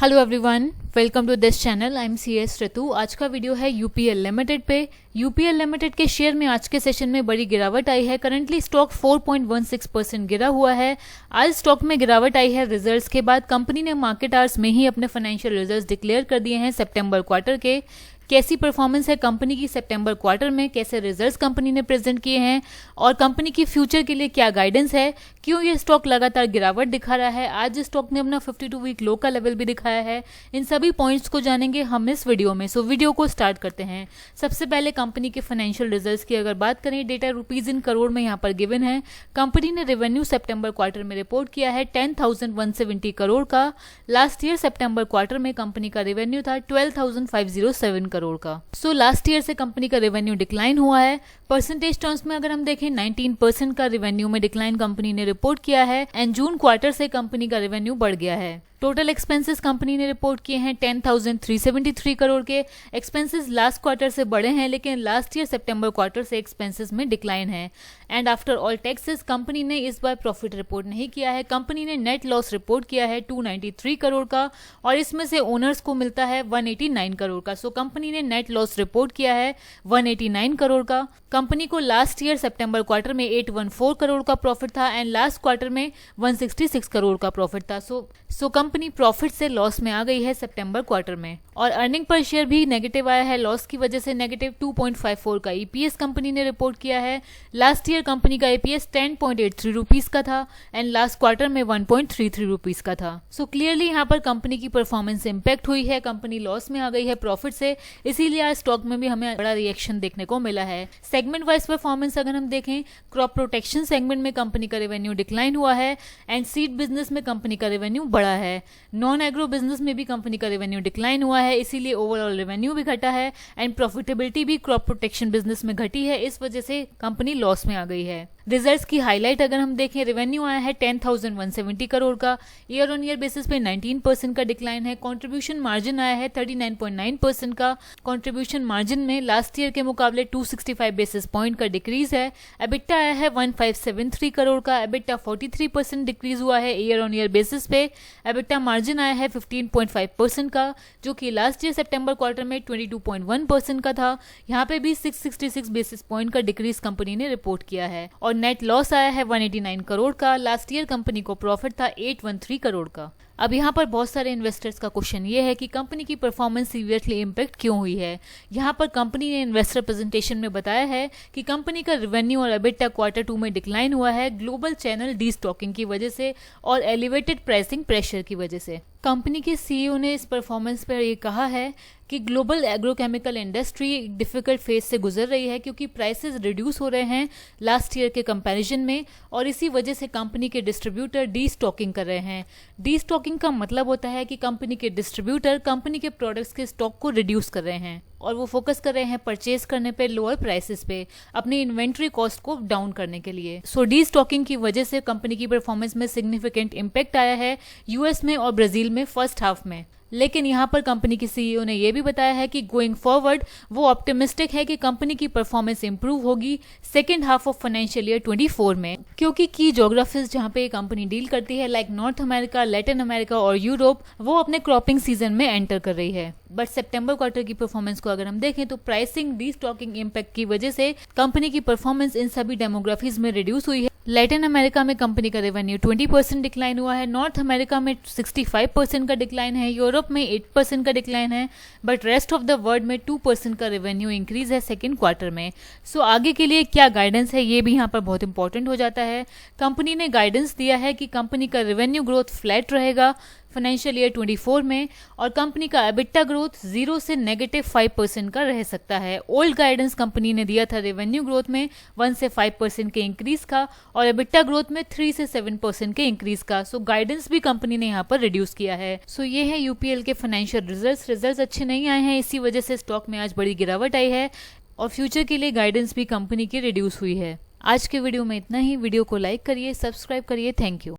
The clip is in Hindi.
Hello everyone, welcome to this channel. I am C S Ritu. आज का वीडियो है यूपीएल लिमिटेड पे। यूपीएल लिमिटेड के शेयर में आज के सेशन में बड़ी गिरावट आई है। करंटली स्टॉक 4.16% गिरा हुआ है। आज स्टॉक में गिरावट आई है रिजल्ट्स के बाद। कंपनी ने मार्केट आवर्स में ही अपने फाइनेंशियल रिजल्ट्स डिक्लेयर कर दिए हैं सितंबर क्वार्टर के। कैसी परफॉर्मेंस है कंपनी की सितंबर क्वार्टर में, कैसे रिजल्ट्स कंपनी ने प्रेजेंट किए हैं और कंपनी की फ्यूचर के लिए क्या गाइडेंस है, क्यों ये स्टॉक लगातार गिरावट दिखा रहा है, आज स्टॉक ने अपना 52 वीक लो का लेवल भी दिखाया है, इन सभी पॉइंट्स को जानेंगे हम इस वीडियो में। सो वीडियो को स्टार्ट करते हैं। सबसे पहले कंपनी के फाइनेंशियल रिजल्ट्स की अगर बात करें, डेटा रुपीज इन करोड़ में यहाँ पर गिवन है। कंपनी ने रेवेन्यू सितंबर क्वार्टर में रिपोर्ट किया है 10,170 करोड़ का। लास्ट ईयर सितंबर क्वार्टर में कंपनी का रेवेन्यू था 12,507 करोड़ का। सो लास्ट ईयर से कंपनी का रेवेन्यू डिक्लाइन हुआ है। परसेंटेज टर्म्स में अगर हम देखें 19% का रेवेन्यू में डिक्लाइन कंपनी ने रिपोर्ट किया है एंड जून क्वार्टर से कंपनी का रेवेन्यू बढ़ गया है। टोटल एक्सपेंसेस कंपनी ने रिपोर्ट किए हैं 10,373 करोड़ के। एक्सपेंसेस लास्ट क्वार्टर से बढ़े हैं, लेकिन लास्ट ईयर सितंबर क्वार्टर से एक्सपेंसेस में डिक्लाइन है। And after all taxes company ने इस बार प्रॉफिट रिपोर्ट नहीं किया है। कंपनी ने नेट लॉस रिपोर्ट किया है 293 करोड़ का और इसमें से ओनर्स को मिलता है 189 करोड़ का। सो कंपनी ने नेट लॉस रिपोर्ट किया है 189 करोड़ का। कंपनी को लास्ट ईयर सितंबर क्वार्टर में 814 करोड़ का प्रॉफिट था एंड लास्ट क्वार्टर में 166 करोड़ का प्रॉफिट था। सो कंपनी प्रॉफिट से लॉस में आ गई है सितंबर क्वार्टर में। और अर्निंग पर शेयर भी नेगेटिव आया है लॉस की वजह से। नेगेटिव 2.54 का ईपीएस कंपनी ने रिपोर्ट किया है। लास्ट ईयर कंपनी का ईपीएस 10.83 रुपीज का था एंड लास्ट क्वार्टर में 1.33 रुपीज का था। सो क्लियरली यहाँ पर कंपनी की परफॉर्मेंस इंपैक्ट हुई है। कंपनी लॉस में आ गई है प्रॉफिट से, इसीलिए आज स्टॉक में भी हमें बड़ा रिएक्शन देखने को मिला है। सेगमेंट वाइज परफॉर्मेंस अगर हम देखें, क्रॉप प्रोटेक्शन सेगमेंट में कंपनी का रेवेन्यू डिक्लाइन हुआ है एंड सीड बिजनेस में कंपनी का रेवेन्यू बढ़ा है। नॉन एग्रो बिजनेस में भी कंपनी का रेवेन्यू डिक्लाइन हुआ है, इसीलिए ओवरऑल रेवेन्यू भी घटा है एंड प्रॉफिटेबिलिटी भी क्रॉप प्रोटेक्शन बिजनेस में घटी है। इस वजह से कंपनी लॉस में आ गई है। रिजल्ट्स की हाईलाइट अगर हम देखें, रेवेन्यू आया है 10,170 करोड़ का। ईयर ऑन ईयर बेसिस पे 19% का डिक्लाइन है। कंट्रीब्यूशन मार्जिन आया है 39.9% का। कंट्रीब्यूशन मार्जिन में लास्ट ईयर के मुकाबले 265 बेसिस पॉइंट का डिक्रीज है। एबिटा आया है 1573 करोड़ का। एबिटा 43% डिक्रीज हुआ है ईयर ऑन ईयर बेसिस पे। एबिटा मार्जिन आया है 15.5% का, जो कि लास्ट ईयर सितंबर क्वार्टर में 22.1% का था। यहाँ पे भी 666 बेसिस पॉइंट का डिक्रीज कंपनी ने रिपोर्ट किया है। और नेट लॉस आया है 189 करोड़ का। लास्ट ईयर कंपनी को प्रॉफिट था 813 करोड़ का। अब यहाँ पर बहुत सारे इन्वेस्टर्स का क्वेश्चन ये है कि कंपनी की परफॉर्मेंस सीवियरली इम्पैक्ट क्यों हुई है। यहाँ पर कंपनी ने इन्वेस्टर प्रेजेंटेशन में बताया है कि कंपनी का रेवेन्यू और एबिटा क्वार्टर 2 में डिक्लाइन हुआ है ग्लोबल चैनल डीस्टॉकिंग की वजह से और एलिवेटेड प्राइसिंग प्रेशर की वजह से। कंपनी के सीईओ ने इस परफॉर्मेंस पर ये कहा है कि ग्लोबल एग्रोकेमिकल इंडस्ट्री एक डिफिकल्ट फेज से गुजर रही है क्योंकि प्राइसेस रिड्यूस हो रहे हैं लास्ट ईयर के कंपैरिजन में और इसी वजह से कंपनी के डिस्ट्रीब्यूटर डी स्टॉकिंग कर रहे हैं। डी स्टॉकिंग का मतलब होता है कि कंपनी के डिस्ट्रीब्यूटर कंपनी के प्रोडक्ट्स के स्टॉक को रिड्यूस कर रहे हैं और वो फोकस कर रहे हैं परचेज करने पे लोअर प्राइसेस पे, अपनी इन्वेंट्री कॉस्ट को डाउन करने के लिए। सो डी स्टॉकिंग की वजह से कंपनी की परफॉर्मेंस में सिग्निफिकेंट इम्पैक्ट आया है यूएस में और ब्राजील में फर्स्ट हाफ में। लेकिन यहाँ पर कंपनी के सीईओ ने यह भी बताया है कि गोइंग फॉरवर्ड वो ऑप्टिमिस्टिक है कि कंपनी की परफॉर्मेंस इंप्रूव होगी second half of financial year 24 में, क्योंकि की ज्योग्राफीज जहाँ पे कंपनी डील करती है like north America, Latin America और यूरोप, वो अपने क्रॉपिंग सीजन में एंटर कर रही है। बट सितंबर क्वार्टर की परफॉर्मेंस को अगर हम देखें तो प्राइसिंग डी स्टॉकिंग इम्पैक्ट की वजह से कंपनी की परफॉर्मेंस इन सभी डेमोग्राफीज में रिड्यूस हुई है। लैटिन अमेरिका में कंपनी का रेवेन्यू 20% डिक्लाइन हुआ है, नॉर्थ अमेरिका में 65% का डिक्लाइन है, यूरोप में 8% का डिक्लाइन है, but rest of the world में 2% का रेवेन्यू इंक्रीज है सेकेंड क्वार्टर में। सो आगे के लिए क्या गाइडेंस है ये भी यहाँ पर बहुत इंपॉर्टेंट हो जाता है। कंपनी ने गाइडेंस दिया है कि कंपनी का रेवेन्यू ग्रोथ फ्लैट रहेगा फाइनेंशियल ईयर 24 में और कंपनी का एबिटा ग्रोथ 0 से -5% का रह सकता है। ओल्ड गाइडेंस कंपनी ने दिया था रेवेन्यू ग्रोथ में 1 से 5% के इंक्रीज का और एबिटा ग्रोथ में 3 से 7% के इंक्रीज का। सो गाइडेंस भी कंपनी ने यहाँ पर रिड्यूस किया है। सो ये है यूपीएल के फाइनेंशियल रिजल्ट्स अच्छे नहीं आए हैं, इसी वजह से स्टॉक में आज बड़ी गिरावट आई है और फ्यूचर के लिए गाइडेंस भी कंपनी की रिड्यूस हुई है। आज के वीडियो में इतना ही। वीडियो को लाइक करिए, सब्सक्राइब करिए। Thank you.